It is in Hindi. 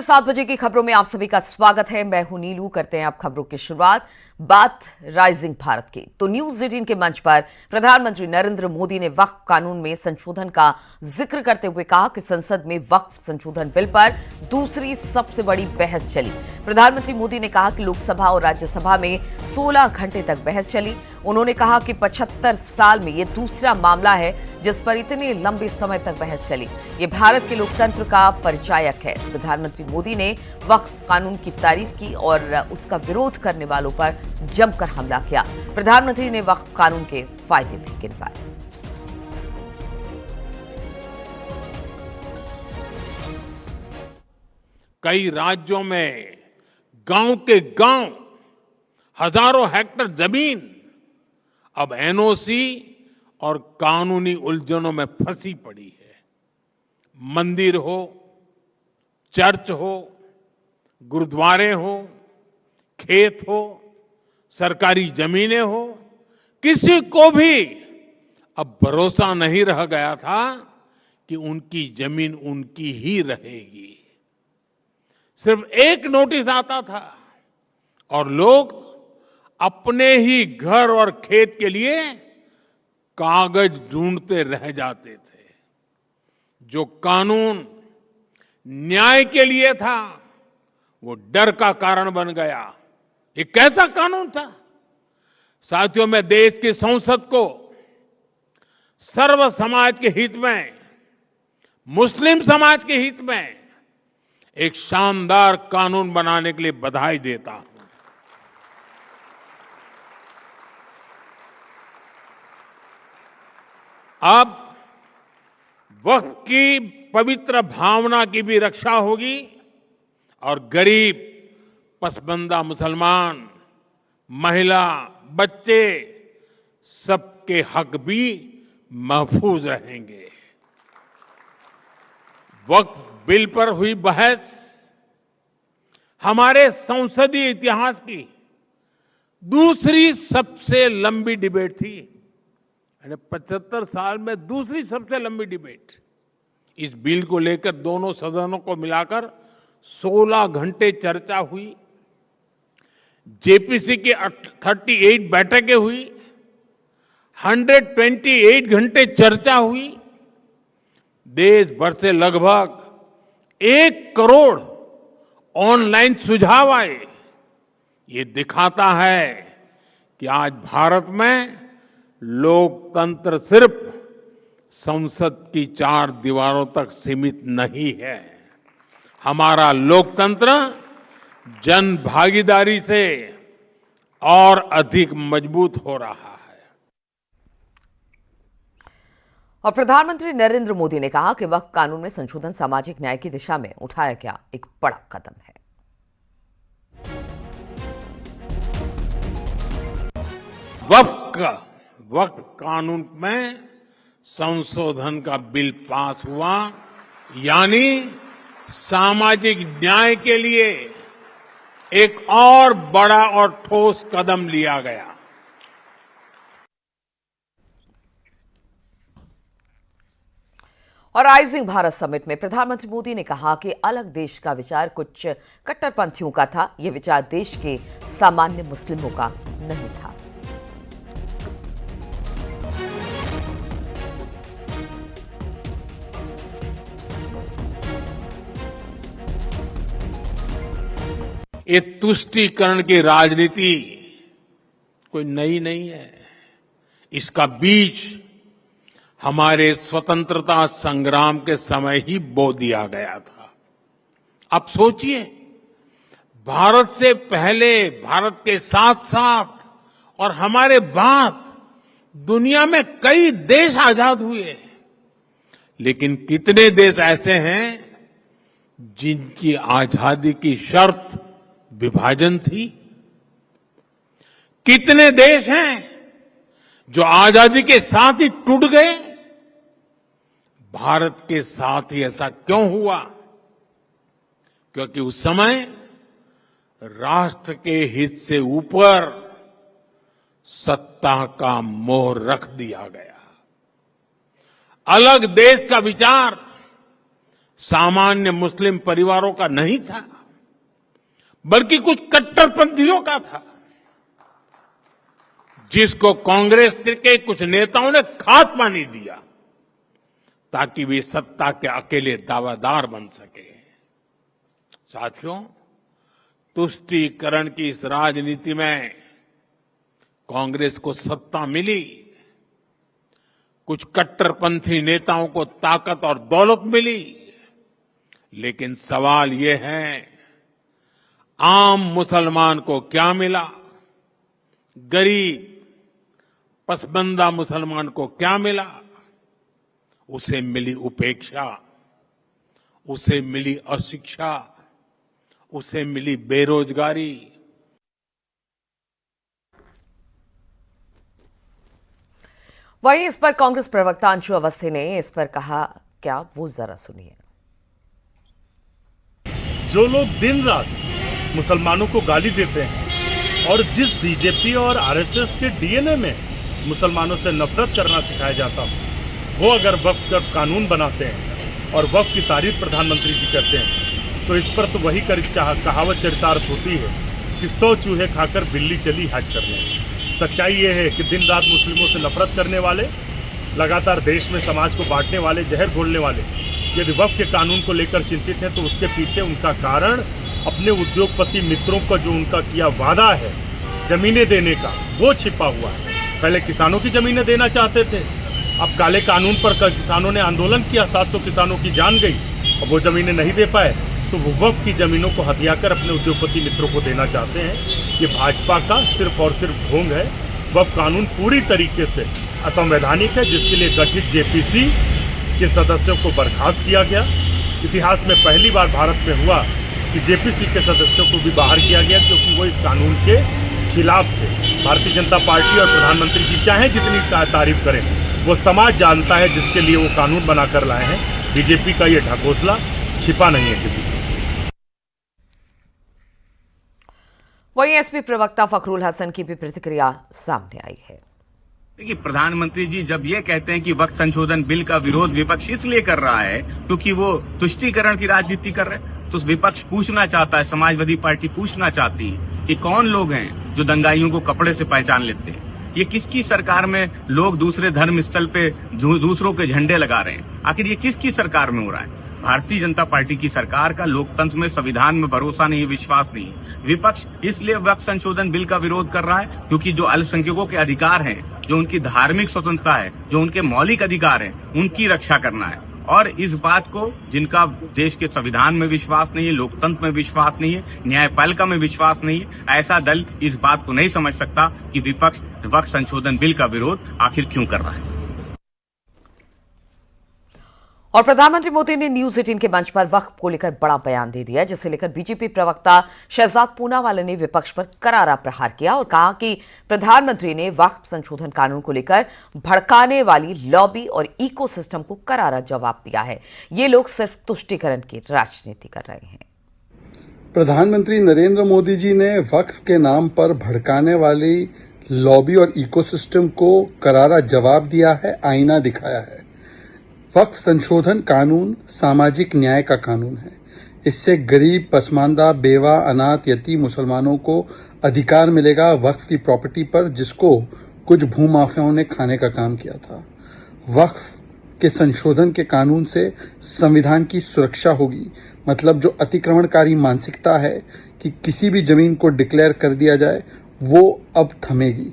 सुबह 7 बजे की खबरों में आप सभी का स्वागत है। मैं हूं नीलू। करते हैं आप खबरों की शुरुआत बात राइजिंग भारत की। तो न्यूज 18 के मंच पर प्रधानमंत्री नरेंद्र मोदी ने वक्फ कानून में संशोधन का जिक्र करते हुए कहा कि संसद में वक्फ संशोधन बिल पर दूसरी सबसे बड़ी बहस चली। प्रधानमंत्री मोदी ने कहा कि लोकसभा और राज्यसभा में 16 घंटे तक बहस चली। उन्होंने कहा कि 75 साल में यह दूसरा मामला है जिस पर इतने लंबे समय तक बहस चली। ये भारत के लोकतंत्र का परिचायक है। प्रधानमंत्री मोदी ने वक्फ कानून की तारीफ की और उसका विरोध करने वालों पर जमकर हमला किया। प्रधानमंत्री ने वक्फ कानून के फायदे भी गिनवाए। कई राज्यों में गांव के गांव हजारों हेक्टेयर जमीन अब एनओसी और कानूनी उलझनों में फंसी पड़ी है। मंदिर हो, चर्च हो, गुरुद्वारे हो, खेत हो, सरकारी जमीनें हो, किसी को भी अब भरोसा नहीं रह गया था कि उनकी जमीन उनकी ही रहेगी। सिर्फ एक नोटिस आता था और लोग अपने ही घर और खेत के लिए कागज ढूंढते रह जाते थे। जो कानून न्याय के लिए था वो डर का कारण बन गया। ये कैसा कानून था? साथियों, मैं देश की संसद को सर्व समाज के हित में, मुस्लिम समाज के हित में एक शानदार कानून बनाने के लिए बधाई देता हूं। अब वक्फ की पवित्र भावना की भी रक्षा होगी और गरीब, पसमानदा मुसलमान, महिला, बच्चे सबके हक भी महफूज रहेंगे। वक्फ बिल पर हुई बहस हमारे संसदीय इतिहास की दूसरी सबसे लंबी डिबेट थी। 75 साल में दूसरी सबसे लंबी डिबेट। इस बिल को लेकर दोनों सदनों को मिलाकर 16 घंटे चर्चा हुई। जेपीसी की 38 बैठकें हुई, 128 घंटे चर्चा हुई। देश भर से लगभग 1 करोड़ ऑनलाइन सुझाव आए। ये दिखाता है कि आज भारत में लोकतंत्र सिर्फ संसद की 4 दीवारों तक सीमित नहीं है। हमारा लोकतंत्र जन भागीदारी से और अधिक मजबूत हो रहा है। और प्रधानमंत्री नरेंद्र मोदी ने कहा कि वक्फ कानून में संशोधन सामाजिक न्याय की दिशा में उठाया गया एक बड़ा कदम है। वक्फ कानून में संशोधन का बिल पास हुआ, यानी सामाजिक न्याय के लिए एक और बड़ा और ठोस कदम लिया गया। और राइजिंग भारत समिट में प्रधानमंत्री मोदी ने कहा कि अलग देश का विचार कुछ कट्टरपंथियों का था। यह विचार देश के सामान्य मुस्लिमों का नहीं था। ये तुष्टीकरण की राजनीति कोई नई नहीं है। इसका बीज हमारे स्वतंत्रता संग्राम के समय ही बो दिया गया था। अब सोचिए, भारत से पहले, भारत के साथ साथ और हमारे बाद दुनिया में कई देश आजाद हुए, लेकिन कितने देश ऐसे हैं जिनकी आजादी की शर्त विभाजन थी? कितने देश हैं जो आजादी के साथ ही टूट गए? भारत के साथ ही ऐसा क्यों हुआ? क्योंकि उस समय राष्ट्र के हित से ऊपर सत्ता का मोह रख दिया गया। अलग देश का विचार सामान्य मुस्लिम परिवारों का नहीं था, बल्कि कुछ कट्टरपंथियों का था, जिसको कांग्रेस के कुछ नेताओं ने खाद पानी दिया ताकि वे सत्ता के अकेले दावेदार बन सके। साथियों, तुष्टीकरण की इस राजनीति में कांग्रेस को सत्ता मिली, कुछ कट्टरपंथी नेताओं को ताकत और दौलत मिली, लेकिन सवाल ये है, आम मुसलमान को क्या मिला? गरीब पसबंदा मुसलमान को क्या मिला? उसे मिली उपेक्षा, उसे मिली अशिक्षा, उसे मिली बेरोजगारी। वहीं इस पर कांग्रेस प्रवक्ता अंशु अवस्थी ने इस पर कहा क्या, वो जरा सुनिए। जो लोग दिन रात मुसलमानों को गाली देते हैं और जिस बीजेपी और आरएसएस के डीएनए में मुसलमानों से नफरत करना सिखाया जाता हो, वो अगर वक्फ का कानून बनाते हैं और वक्फ की तारीफ प्रधानमंत्री जी करते हैं, तो इस पर तो वही कहावत चरितार्थ होती है कि 100 चूहे खाकर बिल्ली चली हज करने। सच्चाई ये है कि दिन रात मुस्लिमों से नफरत करने वाले, लगातार देश में समाज को बांटने वाले, जहर घोलने वाले यदि वक्फ के कानून को लेकर चिंतित हैं, तो उसके पीछे उनका कारण अपने उद्योगपति मित्रों का जो उनका किया वादा है जमीनें देने का, वो छिपा हुआ है। पहले किसानों की जमीनें देना चाहते थे, अब काले कानून पर किसानों ने आंदोलन किया, 700 किसानों की जान गई, अब वो जमीनें नहीं दे पाए, तो वो वक्फ की जमीनों को हथियाकर अपने उद्योगपति मित्रों को देना चाहते हैं। ये भाजपा का सिर्फ और सिर्फ ढोंग है। वक्फ कानून पूरी तरीके से असंवैधानिक है, जिसके लिए गठित जेपीसी के सदस्यों को बर्खास्त किया गया। इतिहास में पहली बार भारत में हुआ कि जेपीसी के सदस्यों को भी बाहर किया गया, क्योंकि वो इस कानून के खिलाफ थे। भारतीय जनता पार्टी और प्रधानमंत्री जी चाहे जितनी तारीफ करें, वो समाज जानता है जिसके लिए वो कानून बनाकर लाए हैं। बीजेपी का ये ढकोसला छिपा नहीं है किसी से। वहीं एसपी प्रवक्ता फखरुल हसन की भी प्रतिक्रिया सामने आई है। देखिए, प्रधानमंत्री जी जब ये कहते हैं कि वक्त संशोधन बिल का विरोध विपक्ष इसलिए कर रहा है क्योंकि वो तुष्टीकरण की राजनीति कर रहे हैं, तो विपक्ष पूछना चाहता है, समाजवादी पार्टी पूछना चाहती है कि कौन लोग हैं जो दंगाइयों को कपड़े से पहचान लेते हैं। ये किसकी सरकार में लोग दूसरे धर्म स्थल पे दूसरों के झंडे लगा रहे हैं? आखिर ये किसकी सरकार में हो रहा है? भारतीय जनता पार्टी की सरकार का लोकतंत्र में, संविधान में भरोसा नहीं, विश्वास नहीं। विपक्ष इसलिए वक्त संशोधन बिल का विरोध कर रहा है क्योंकि जो अल्पसंख्यकों के अधिकार हैं, जो उनकी धार्मिक स्वतंत्रता है, जो उनके मौलिक अधिकार हैं, उनकी रक्षा करना है। और इस बात को जिनका देश के संविधान में विश्वास नहीं है, लोकतंत्र में विश्वास नहीं है, न्यायपालिका में विश्वास नहीं है, ऐसा दल इस बात को नहीं समझ सकता कि विपक्ष वक्त संशोधन बिल का विरोध आखिर क्यों कर रहा है। और प्रधानमंत्री मोदी ने न्यूज 18 के मंच पर वक्फ को लेकर बड़ा बयान दे दिया, जिसे लेकर बीजेपी प्रवक्ता शहजाद पूनावाला ने विपक्ष पर करारा प्रहार किया और कहा कि प्रधानमंत्री ने वक्फ संशोधन कानून को लेकर भड़काने वाली लॉबी और इकोसिस्टम को करारा जवाब दिया है। ये लोग सिर्फ तुष्टीकरण की राजनीति कर रहे हैं। प्रधानमंत्री नरेंद्र मोदी जी ने वक्फ के नाम पर भड़काने वाली लॉबी और इकोसिस्टम को करारा जवाब दिया है, आईना दिखाया है। वक्फ संशोधन कानून सामाजिक न्याय का कानून है। इससे गरीब, पसमानदा, बेवा, अनाथ, यतीम मुसलमानों को अधिकार मिलेगा वक्फ की प्रॉपर्टी पर, जिसको कुछ भूमाफियाओं ने खाने का काम किया था। वक्फ के संशोधन के कानून से संविधान की सुरक्षा होगी, मतलब जो अतिक्रमणकारी मानसिकता है कि किसी भी जमीन को डिक्लेयर कर दिया जाए, वो अब थमेगी।